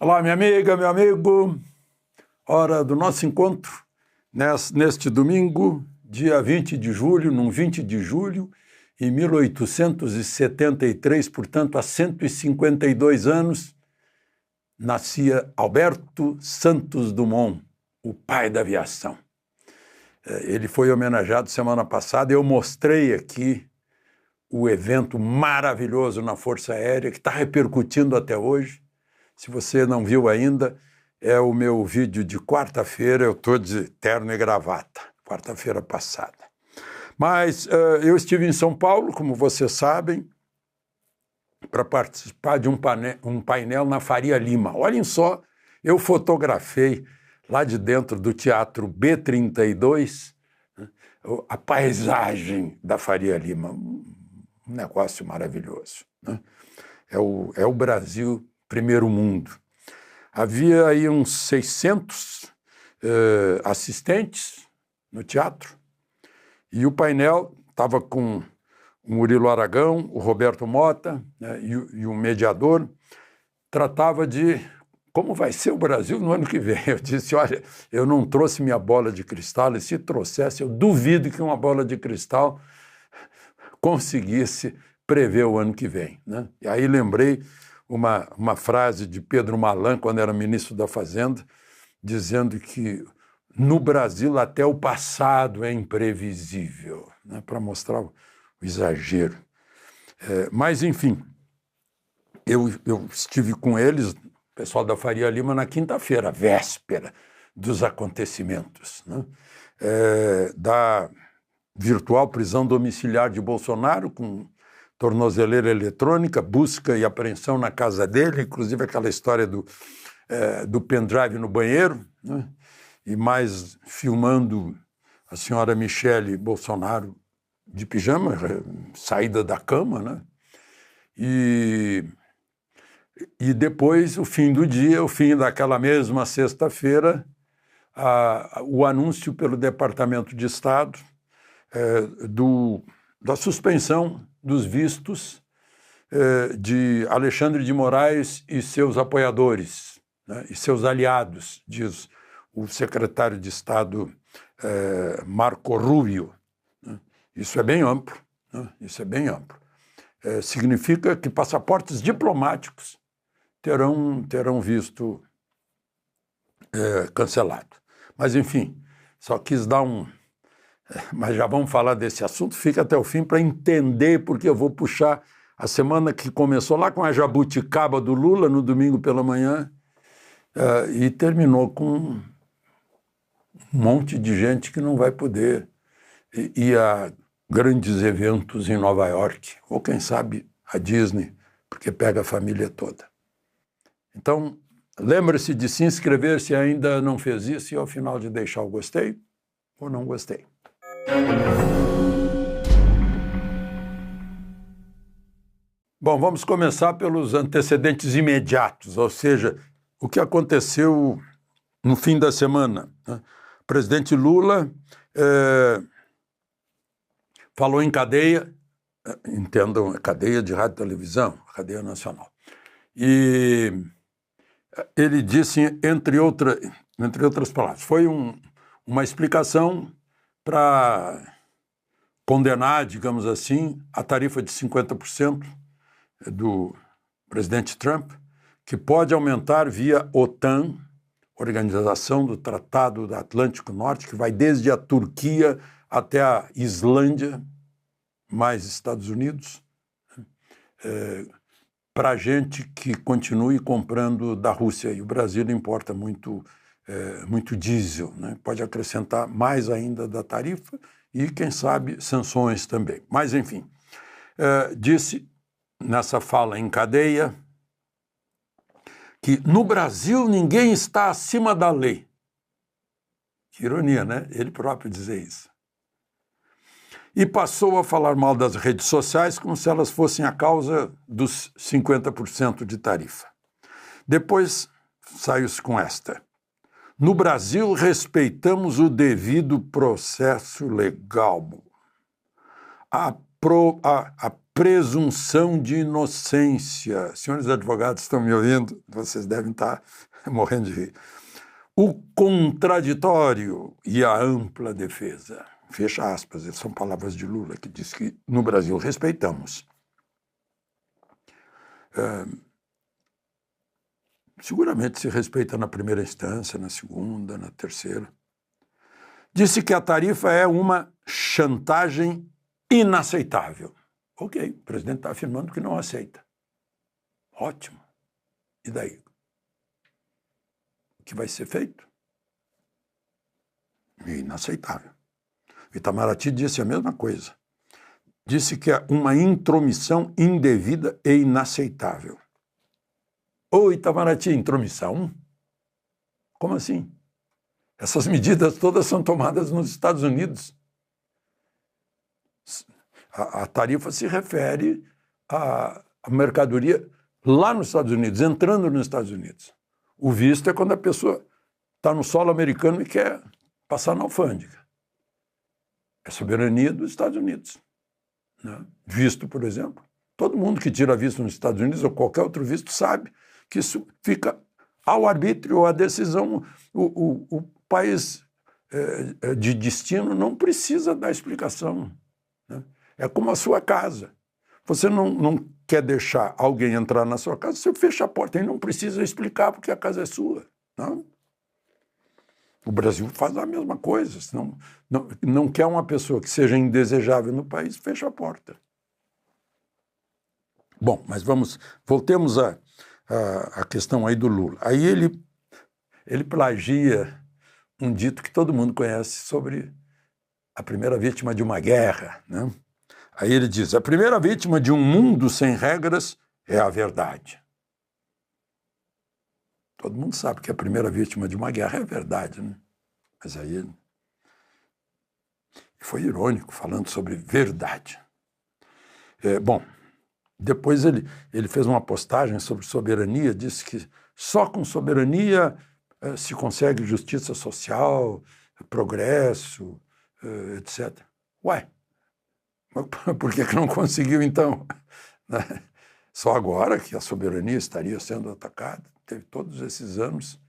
Olá, minha amiga, meu amigo. Hora do nosso encontro neste domingo, dia 20 de julho, num 20 de julho, em 1873, portanto, há 152 anos, nascia Alberto Santos Dumont, o pai da aviação. Ele foi homenageado semana passada. Eu mostrei aqui o evento maravilhoso na Força Aérea, que está repercutindo até hoje. Se você não viu ainda, é o meu vídeo de quarta-feira. Eu estou de terno e gravata, quarta-feira passada. Mas eu estive em São Paulo, como vocês sabem, para participar de um painel na Faria Lima. Olhem só, eu fotografei lá de dentro do Teatro B32, a paisagem da Faria Lima. Um negócio maravilhoso, né? É o Brasil primeiro mundo. Havia aí uns 600 assistentes no teatro, e o painel estava com o Murilo Aragão, o Roberto Mota, né, e o mediador. Tratava de como vai ser o Brasil no ano que vem. Eu disse, olha, eu não trouxe minha bola de cristal, e se trouxesse, eu duvido que uma bola de cristal conseguisse prever o ano que vem, né? E aí lembrei uma frase de Pedro Malan, quando era ministro da Fazenda, dizendo que no Brasil até o passado é imprevisível, né? Para mostrar o exagero. Mas, enfim, eu estive com eles, o pessoal da Faria Lima, na quinta-feira, véspera dos acontecimentos, né? Da virtual prisão domiciliar de Bolsonaro, com tornozeleira eletrônica, busca e apreensão na casa dele, inclusive aquela história do pendrive no banheiro, né? E mais filmando a senhora Michele Bolsonaro de pijama, saída da cama, né? E depois, o fim do dia, o fim daquela mesma sexta-feira, o anúncio pelo Departamento de Estado da suspensão dos vistos de Alexandre de Moraes e seus apoiadores, né, e seus aliados, diz o secretário de Estado Marco Rubio, né? Isso é bem amplo, né? Isso é bem amplo. Significa que passaportes diplomáticos terão visto cancelado. Mas, enfim, só quis dar mas já vamos falar desse assunto. Fica até o fim para entender, porque eu vou puxar a semana que começou lá com a jabuticaba do Lula, no domingo pela manhã, e terminou com um monte de gente que não vai poder ir a grandes eventos em Nova York, ou quem sabe a Disney, porque pega a família toda. Então, lembre-se de se inscrever se ainda não fez isso, e ao final de deixar o gostei ou não gostei. Bom, vamos começar pelos antecedentes imediatos, ou seja, o que aconteceu no fim da semana, né? O presidente Lula falou em cadeia, entendam, cadeia de rádio e televisão, cadeia nacional. E ele disse, entre outras palavras, foi uma explicação para condenar, digamos assim, a tarifa de 50% do presidente Trump, que pode aumentar via OTAN, Organização do Tratado do Atlântico Norte, que vai desde a Turquia até a Islândia, mais Estados Unidos, para a gente que continue comprando da Rússia. E o Brasil importa muito diesel, né? Pode acrescentar mais ainda da tarifa e, quem sabe, sanções também. Mas, enfim, disse nessa fala em cadeia que no Brasil ninguém está acima da lei. Que ironia, né? Ele próprio dizer isso. E passou a falar mal das redes sociais como se elas fossem a causa dos 50% de tarifa. Depois saiu-se com esta: no Brasil respeitamos o devido processo legal. A presunção de inocência. Senhores advogados estão me ouvindo? Vocês devem estar morrendo de rir. O contraditório e a ampla defesa. Fecha aspas, são palavras de Lula, que diz que no Brasil respeitamos. Seguramente se respeita na primeira instância, na segunda, na terceira. Disse que a tarifa é uma chantagem inaceitável. Ok, o presidente está afirmando que não aceita. Ótimo. E daí? O que vai ser feito? Inaceitável. Itamaraty disse a mesma coisa. Disse que é uma intromissão indevida e inaceitável. Ô, Itamaraty, intromissão? Como assim? Essas medidas todas são tomadas nos Estados Unidos. A tarifa se refere à mercadoria lá nos Estados Unidos, entrando nos Estados Unidos. O visto é quando a pessoa está no solo americano e quer passar na alfândega. É soberania dos Estados Unidos. Né? Visto, por exemplo. Todo mundo que tira visto nos Estados Unidos ou qualquer outro visto sabe que isso fica ao arbítrio ou à decisão. O país de destino não precisa dar explicação. Né? É como a sua casa. Você não quer deixar alguém entrar na sua casa, você fecha a porta e não precisa explicar porque a casa é sua. Não? O Brasil faz a mesma coisa. Se não quer uma pessoa que seja indesejável no país, fecha a porta. Bom, mas voltemos à questão aí do Lula. Aí ele plagia um dito que todo mundo conhece sobre a primeira vítima de uma guerra, né? Aí ele diz, a primeira vítima de um mundo sem regras é a verdade. Todo mundo sabe que a primeira vítima de uma guerra é a verdade, né? Mas aí ele foi irônico falando sobre verdade. Bom, depois ele fez uma postagem sobre soberania, disse que só com soberania se consegue justiça social, progresso, etc. Ué, mas por que não conseguiu então? Só agora que a soberania estaria sendo atacada? Teve todos esses anos,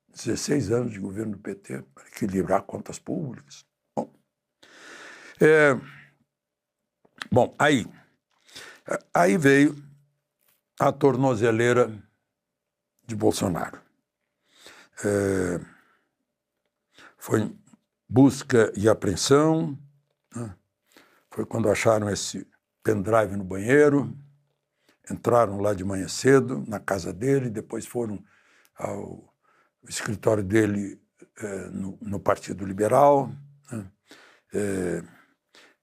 16 anos de governo do PT para equilibrar contas públicas. Bom, aí veio a tornozeleira de Bolsonaro. Foi busca e apreensão, né? Foi quando acharam esse pendrive no banheiro, entraram lá de manhã cedo na casa dele, depois foram ao escritório dele no Partido Liberal, né?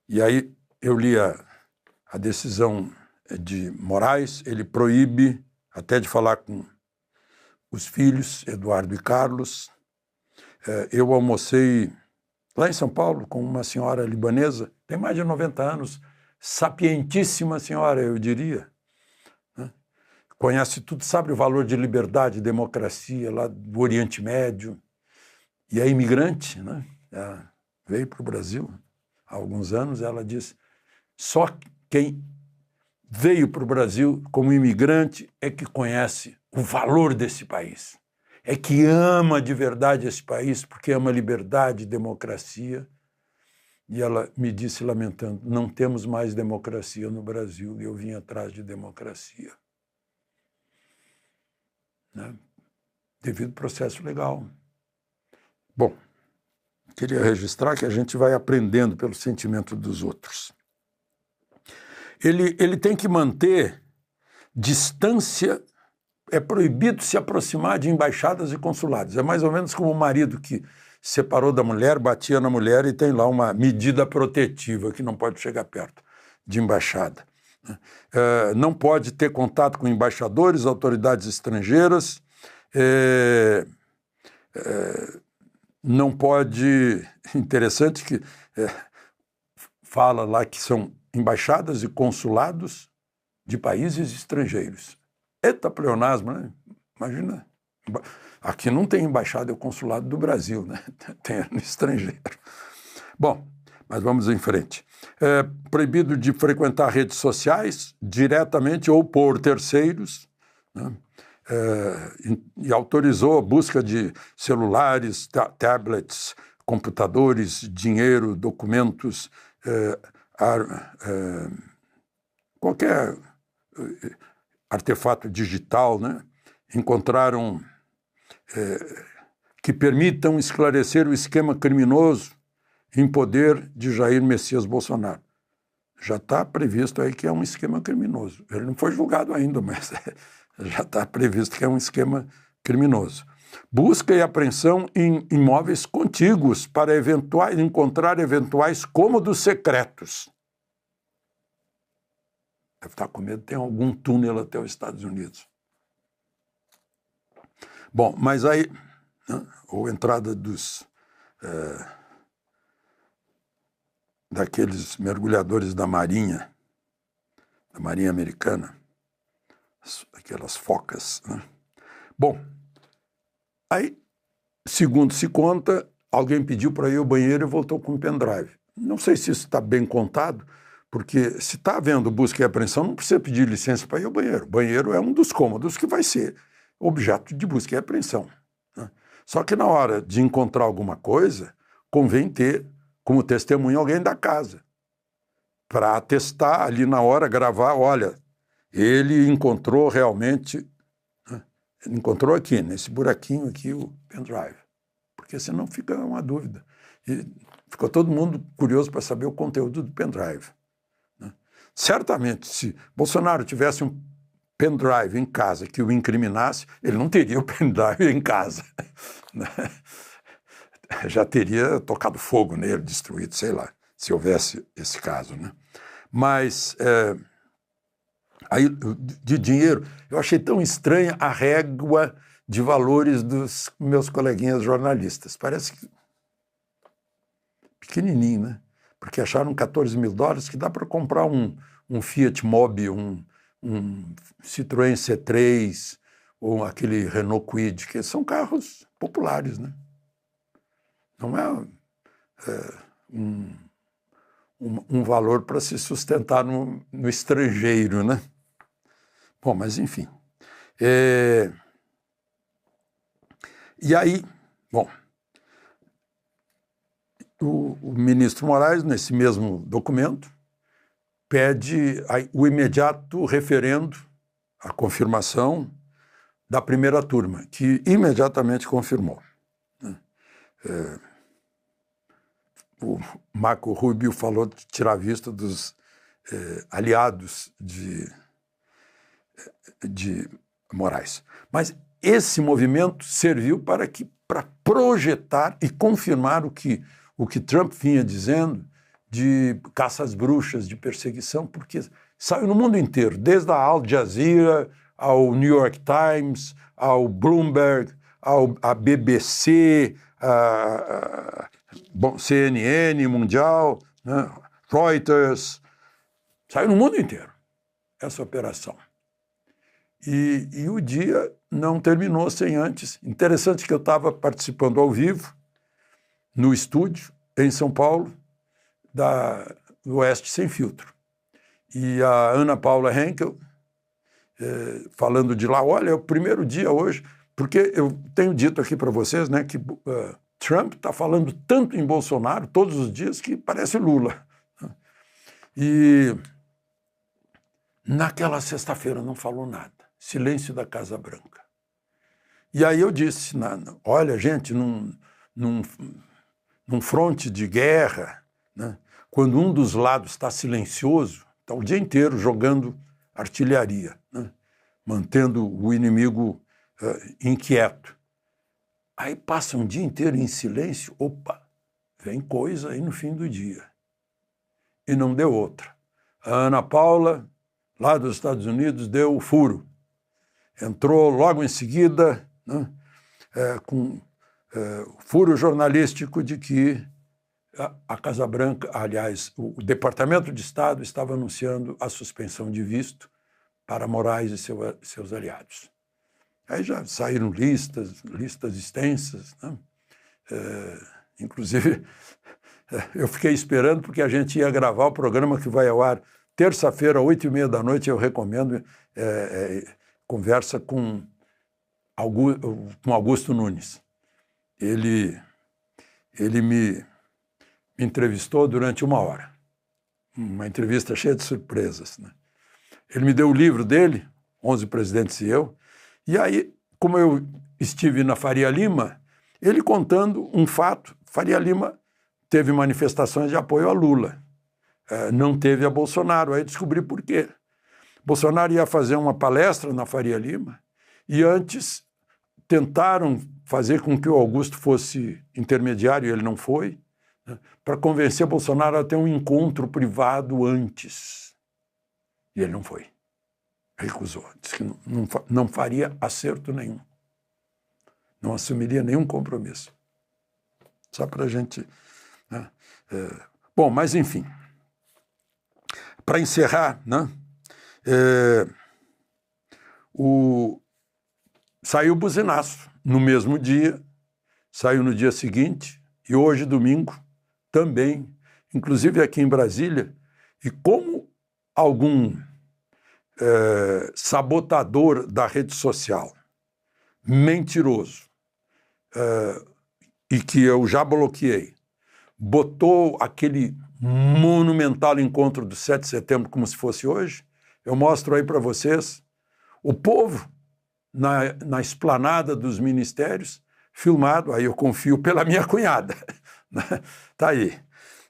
E aí eu li a decisão de Moraes, ele proíbe até de falar com os filhos, Eduardo e Carlos. Eu almocei lá em São Paulo com uma senhora libanesa, tem mais de 90 anos, sapientíssima senhora, eu diria. Né? Conhece tudo, sabe o valor de liberdade, democracia lá do Oriente Médio. E é imigrante, né? Ela veio para o Brasil há alguns anos, ela disse, só quem veio para o Brasil como imigrante é que conhece o valor desse país. É que ama de verdade esse país, porque ama liberdade, democracia. E ela me disse, lamentando, não temos mais democracia no Brasil, e eu vim atrás de democracia. Né? Devido ao processo legal. Bom, queria registrar que a gente vai aprendendo pelo sentimento dos outros. Ele tem que manter distância, é proibido se aproximar de embaixadas e consulados. É mais ou menos como o marido que separou da mulher, batia na mulher e tem lá uma medida protetiva que não pode chegar perto de embaixada. Não pode ter contato com embaixadores, autoridades estrangeiras, não pode... Interessante que fala lá que são embaixadas e consulados de países estrangeiros. Eita pleonasmo, né? Imagina. Aqui não tem embaixada e consulado do Brasil, né? Tem no estrangeiro. Bom, Mas vamos em frente. Proibido de frequentar redes sociais, diretamente ou por terceiros, né? E autorizou a busca de celulares, tablets, computadores, dinheiro, documentos, qualquer artefato digital, né? Encontraram que permitam esclarecer o esquema criminoso em poder de Jair Messias Bolsonaro. Já está previsto aí que é um esquema criminoso. Ele não foi julgado ainda, mas já está previsto que é um esquema criminoso. Busca e apreensão em imóveis contíguos para encontrar eventuais cômodos secretos. Deve estar com medo de ter algum túnel até os Estados Unidos. Bom, mas aí, né, ou entrada daqueles mergulhadores da Marinha Americana, aquelas focas, né? Bom, aí, segundo se conta, alguém pediu para ir ao banheiro e voltou com um pendrive. Não sei se isso está bem contado, porque se está havendo busca e apreensão, não precisa pedir licença para ir ao banheiro. O banheiro é um dos cômodos que vai ser objeto de busca e apreensão, né? Só que na hora de encontrar alguma coisa, convém ter como testemunha alguém da casa, para atestar ali na hora, gravar, olha, ele encontrou realmente, né? Ele encontrou aqui, nesse buraquinho aqui, o pendrive. Porque senão fica uma dúvida. E ficou todo mundo curioso para saber o conteúdo do pendrive, né? Certamente, se Bolsonaro tivesse um pendrive em casa que o incriminasse, ele não teria o pendrive em casa, né? Já teria tocado fogo nele, destruído, sei lá, se houvesse esse caso, né? Mas, aí, de dinheiro, eu achei tão estranha a régua de valores dos meus coleguinhas jornalistas. Parece que pequenininho, né? Porque acharam $14 mil que dá para comprar um Fiat Mobi, um Citroën C3 ou aquele Renault Kwid, que são carros populares, né? Não é um valor para se sustentar no estrangeiro, né? Bom, mas enfim. E aí, bom, o ministro Moraes, nesse mesmo documento, pede o imediato referendo, a confirmação da primeira turma, que imediatamente confirmou, né? O Marco Rubio falou de tirar vista dos aliados de Moraes. Mas esse movimento serviu para projetar e confirmar o que Trump vinha dizendo de caça às bruxas, de perseguição, porque saiu no mundo inteiro, desde a Al Jazeera ao New York Times, ao Bloomberg, à BBC, CNN Mundial, né, Reuters, saiu no mundo inteiro essa operação. E o dia não terminou sem antes. Interessante que eu estava participando ao vivo, no estúdio, em São Paulo, do Oeste Sem Filtro. E a Ana Paula Henkel, falando de lá, olha, é o primeiro dia hoje, porque eu tenho dito aqui para vocês, né, que Trump está falando tanto em Bolsonaro todos os dias que parece Lula. E naquela sexta-feira não falou nada. Silêncio da Casa Branca. E aí eu disse, olha, gente, num fronte de guerra, né, quando um dos lados está silencioso, está o dia inteiro jogando artilharia, né, mantendo o inimigo inquieto. Aí passa um dia inteiro em silêncio, opa, vem coisa aí no fim do dia. E não deu outra. A Ana Paula, lá dos Estados Unidos, deu o furo. Entrou logo em seguida, né, com o furo jornalístico de que a Casa Branca, aliás, o Departamento de Estado estava anunciando a suspensão de visto para Moraes e seus aliados. Aí já saíram listas extensas, né? Inclusive Eu fiquei esperando porque a gente ia gravar o programa que vai ao ar terça-feira, 8h30 da noite. Eu recomendo, conversa com Augusto Nunes. Ele me entrevistou durante 1 hora. Uma entrevista cheia de surpresas, né? Ele me deu o livro dele, 11 Presidentes e Eu, e aí, como eu estive na Faria Lima, ele contando um fato. Faria Lima teve manifestações de apoio a Lula, não teve a Bolsonaro. Aí descobri por quê. Bolsonaro ia fazer uma palestra na Faria Lima e antes tentaram fazer com que o Augusto fosse intermediário, e ele não foi, né, para convencer Bolsonaro a ter um encontro privado antes. E ele não foi. Recusou. Disse que não faria acerto nenhum. Não assumiria nenhum compromisso. Só para a gente... Né? Bom, mas enfim. Para encerrar, né? Saiu o buzinaço no mesmo dia, saiu no dia seguinte, e hoje, domingo, também, inclusive aqui em Brasília, e como algum sabotador da rede social, mentiroso, e que eu já bloqueei, botou aquele monumental encontro do 7 de setembro como se fosse hoje, eu mostro aí para vocês o povo na esplanada dos ministérios, filmado, aí eu confio pela minha cunhada. Tá aí.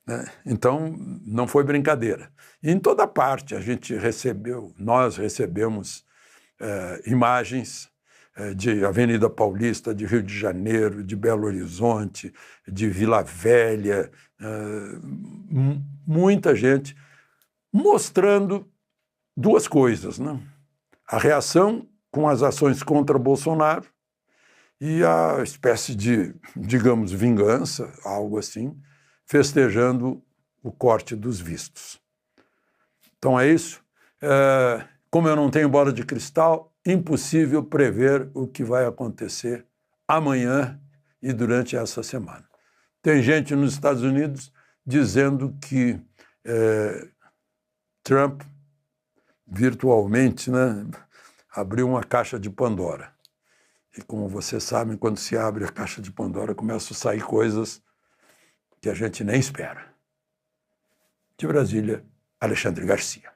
Né? Então, não foi brincadeira. E em toda parte nós recebemos imagens de Avenida Paulista, de Rio de Janeiro, de Belo Horizonte, de Vila Velha, muita gente mostrando duas coisas, né? A reação com as ações contra Bolsonaro e a espécie de, digamos, vingança, algo assim, festejando o corte dos vistos. Então é isso. Como eu não tenho bola de cristal, impossível prever o que vai acontecer amanhã e durante essa semana. Tem gente nos Estados Unidos dizendo que Trump virtualmente, né, abriu uma caixa de Pandora. E como vocês sabem, quando se abre a caixa de Pandora, começam a sair coisas que a gente nem espera. De Brasília, Alexandre Garcia.